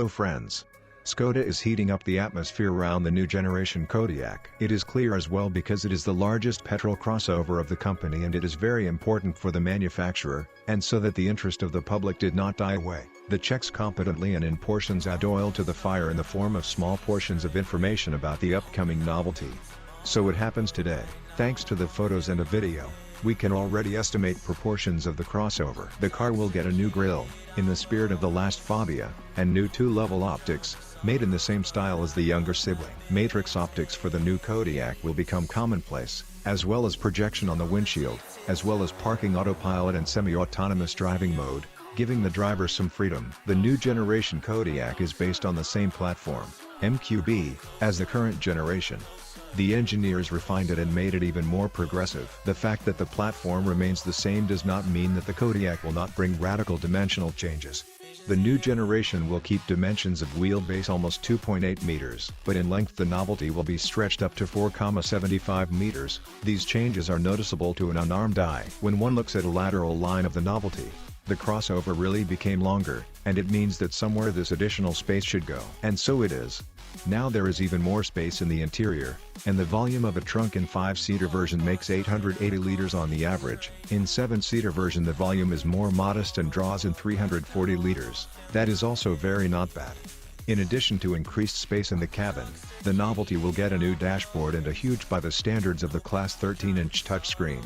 Hello friends. Skoda is heating up the atmosphere around the new generation Kodiaq. It is clear as well because it is the largest petrol crossover of the company and it is very important for the manufacturer, and so that the interest of the public did not die away. The Czechs competently and in portions add oil to the fire in the form of small portions of information about the upcoming novelty. So it happens today, thanks to the photos and a video. We can already estimate proportions of the crossover. The car will get a new grille, in the spirit of the last Fabia, and new two-level optics, made in the same style as the younger sibling. Matrix optics for the new Kodiaq will become commonplace, as well as projection on the windshield, as well as parking autopilot and semi-autonomous driving mode, giving the driver some freedom. The new generation Kodiaq is based on the same platform, MQB, as the current generation. The engineers refined it and made it even more progressive. The fact that the platform remains the same does not mean that the Kodiaq will not bring radical dimensional changes. The new generation will keep dimensions of wheelbase almost 2.8 meters, but in length the novelty will be stretched up to 4.75 meters. These changes are noticeable to an unarmed eye. When one looks at a lateral line of the novelty, the crossover really became longer, and it means that somewhere this additional space should go. And so it is. Now there is even more space in the interior, and the volume of a trunk in 5-seater version makes 880 liters on the average. In 7-seater version the volume is more modest and draws in 340 liters. That is also very not bad. In addition to increased space in the cabin, the novelty will get a new dashboard and a huge by the standards of the class 13-inch touchscreen.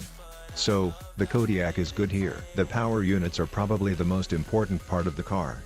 So, the Kodiaq is good here. The power units are probably the most important part of the car.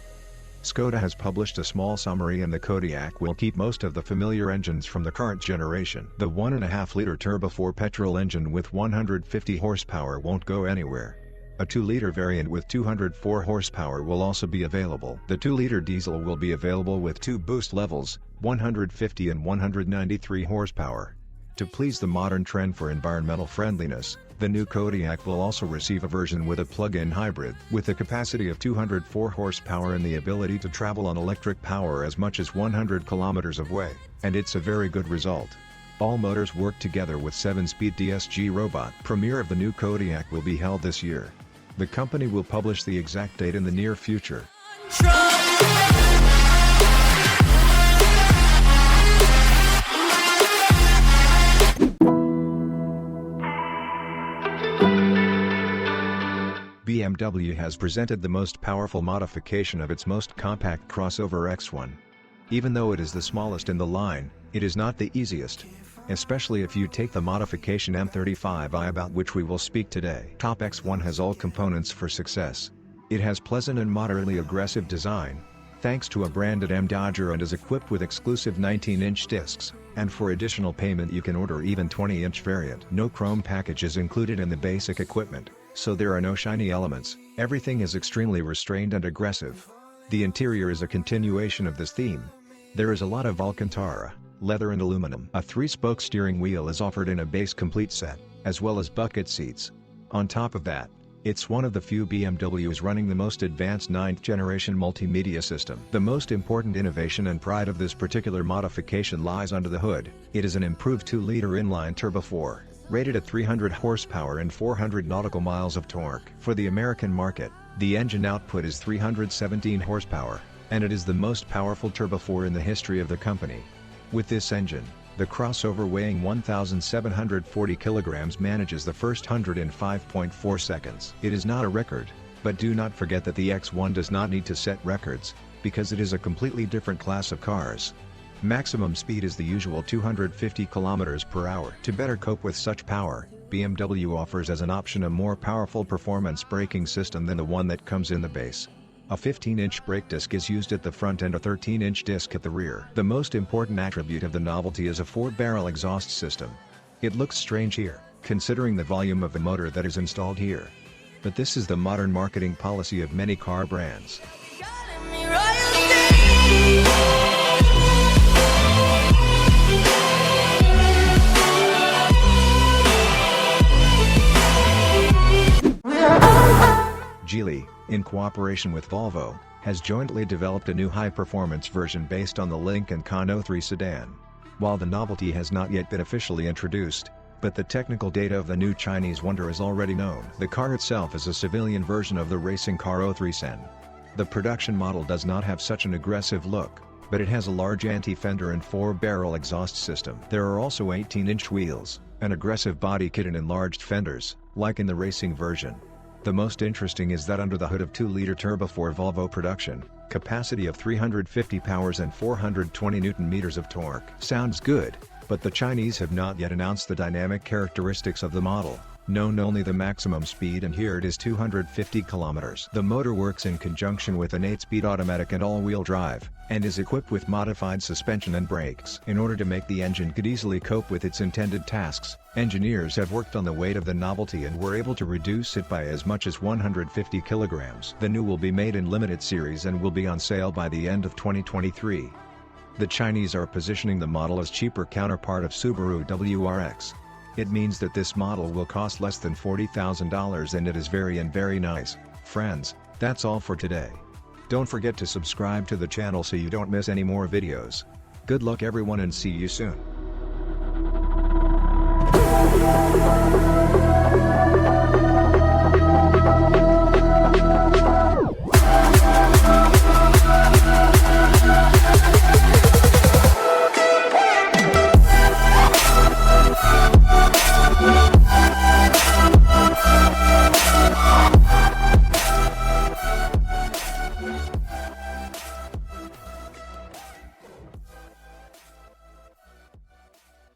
Skoda has published a small summary and the Kodiaq will keep most of the familiar engines from the current generation. The 1.5-liter turbo 4 petrol engine with 150 horsepower won't go anywhere. A 2-liter variant with 204 horsepower will also be available. The 2-liter diesel will be available with 2 boost levels, 150 and 193 horsepower. To please the modern trend for environmental friendliness, the new Kodiaq will also receive a version with a plug-in hybrid. With a capacity of 204 horsepower and the ability to travel on electric power as much as 100 kilometers away, and it's a very good result. All motors work together with 7-speed DSG robot. Premiere of the new Kodiaq will be held this year. The company will publish the exact date in the near future. BMW has presented the most powerful modification of its most compact crossover X1. Even though it is the smallest in the line, it is not the easiest. Especially if you take the modification M35i about which we will speak today. Top X1 has all components for success. It has pleasant and moderately aggressive design, thanks to a branded M Dodger, and is equipped with exclusive 19-inch discs, and for additional payment you can order even 20-inch variant. No chrome package is included in the basic equipment, so there are no shiny elements. Everything is extremely restrained and aggressive. The interior is a continuation of this theme. There is a lot of Alcantara, leather and aluminum. A 3-spoke steering wheel is offered in a base complete set, as well as bucket seats. On top of that, it's one of the few BMWs running the most advanced 9th generation multimedia system. The most important innovation and pride of this particular modification lies under the hood. It is an improved 2-liter inline turbo 4, rated at 300 horsepower and 400 nautical miles of torque. For the American market, the engine output is 317 horsepower, and it is the most powerful turbo 4 in the history of the company. With this engine, the crossover weighing 1,740 kilograms manages the first 100 in 5.4 seconds. It is not a record, but do not forget that the X1 does not need to set records, because it is a completely different class of cars. Maximum speed is the usual 250 km per hour. To better cope with such power, BMW offers as an option a more powerful performance braking system than the one that comes in the base. A 15-inch brake disc is used at the front and a 13-inch disc at the rear. The most important attribute of the novelty is a 4-barrel exhaust system. It looks strange here, considering the volume of the motor that is installed here. But this is the modern marketing policy of many car brands. Geely, in cooperation with Volvo, has jointly developed a new high-performance version based on the Lynk&Co 03 sedan. While the novelty has not yet been officially introduced, but the technical data of the new Chinese wonder is already known. The car itself is a civilian version of the racing car 03 Sen. The production model does not have such an aggressive look, but it has a large anti-fender and 4-barrel exhaust system. There are also 18-inch wheels, an aggressive body kit and enlarged fenders, like in the racing version. The most interesting is that under the hood of 2-liter turbo for Volvo production, capacity of 350 powers and 420 Nm of torque. Sounds good, but the Chinese have not yet announced the dynamic characteristics of the model, known only the maximum speed, and here it is 250 km. The motor works in conjunction with an 8-speed automatic and all-wheel drive, and is equipped with modified suspension and brakes. In order to make the engine could easily cope with its intended tasks, engineers have worked on the weight of the novelty and were able to reduce it by as much as 150 kilograms. The new will be made in limited series and will be on sale by the end of 2023. The Chinese are positioning the model as cheaper counterpart of Subaru WRX. It means that this model will cost less than $40,000 and it is very nice. Friends, that's all for today. Don't forget to subscribe to the channel so you don't miss any more videos. Good luck everyone and see you soon.